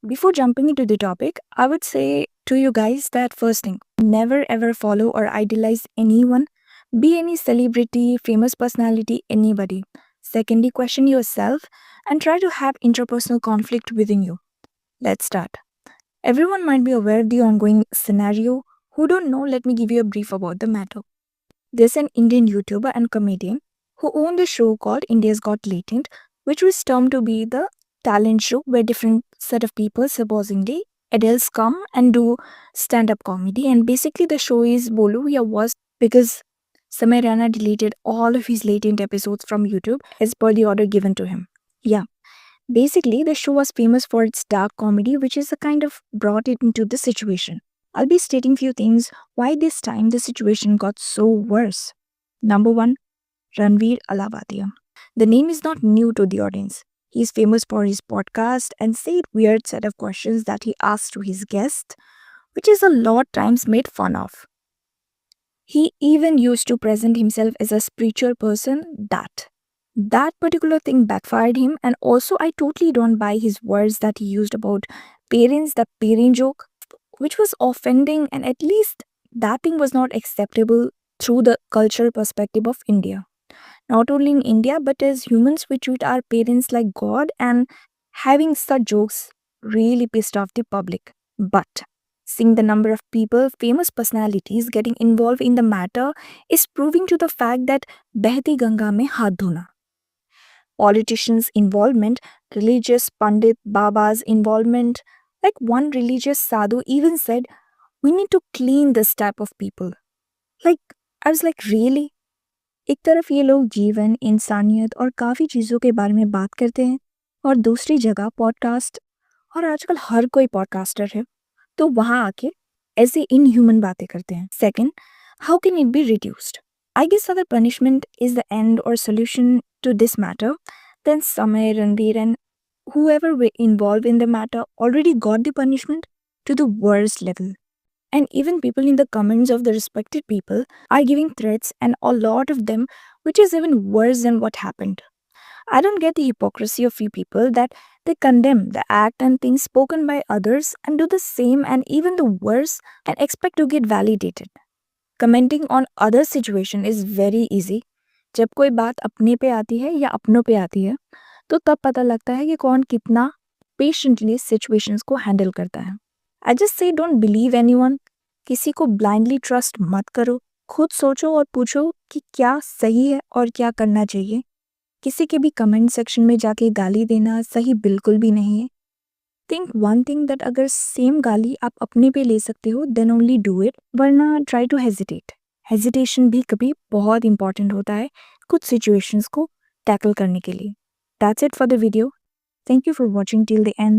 Before jumping into the topic, I would say to you guys that first thing, never ever follow or idolize anyone, be any celebrity, famous personality, anybody. Secondly, question yourself and try to have interpersonal conflict within you. Let's start. Everyone might be aware of the ongoing scenario. Who don't know, let me give you a brief about the matter. There's an Indian YouTuber and comedian who owned a show called India's Got Latent, which was termed to be the talent show where different set of people, supposedly adults, come and do stand-up comedy. And basically the show is Bolu Ya was because Samay Rana deleted all of his latent episodes from YouTube as per the order given to him. Yeah. Basically, the show was famous for its dark comedy, which is a kind of brought it into the situation. I'll be stating few things why this time the situation got so worse. Number one, Ranveer Alavadia. The name is not new to the audience. He is famous for his podcast and said weird set of questions that he asked to his guests, which is a lot times made fun of. He even used to present himself as a spiritual person that particular thing backfired him. And also I totally don't buy his words that he used about parents, the parent joke, which was offending, and at least that thing was not acceptable through the cultural perspective of India. Not only in India, but as humans, we treat our parents like God, and having such jokes really pissed off the public. But seeing the number of people, famous personalities getting involved in the matter is proving to the fact that Behti Ganga mein haath dhona. Politicians' involvement, religious Pandit Baba's involvement, like one religious sadhu even said, we need to clean this type of people. Like, I was like, really? एक तरफ ये लोग जीवन, इंसानियत और काफ़ी चीज़ों के बारे में बात करते हैं और दूसरी जगह पॉडकास्ट, और आजकल हर कोई पॉडकास्टर है, तो वहाँ आके ऐसे इनह्यूमन बातें करते हैं. Second, how can it be reduced? I guess other punishment is the end or solution to this matter. Then Samay, Ranveer, and whoever were involved in the matter already got the punishment to the worst level. And even people in the comments of the respected people are giving threats, and a lot of them, which is even worse than what happened. I don't get the hypocrisy of few people that they condemn the act and things spoken by others and do the same and even the worse and expect to get validated. Commenting on other situation is very easy. जब कोई बात अपने पे आती है या अपनों पे आती है, तो तब पता लगता है कि कौन कितना पेशेंटली सिचुएशंस को हैंडल करता है. I just say don't believe anyone. किसी को blindly trust मत करो. खुद सोचो और पूछो कि क्या सही है और क्या करना चाहिए. किसी के भी कमेंट सेक्शन में जाके गाली देना सही बिल्कुल भी नहीं है. थिंक वन थिंग दैट अगर सेम गाली आप अपने पे ले सकते हो देन ओनली डू इट, वरना ट्राई टू हेजिटेट. हेजिटेशन भी कभी बहुत इंपॉर्टेंट होता है कुछ सिचुएशंस को टैकल करने के लिए. That's it for the video. Thank you for watching till the end.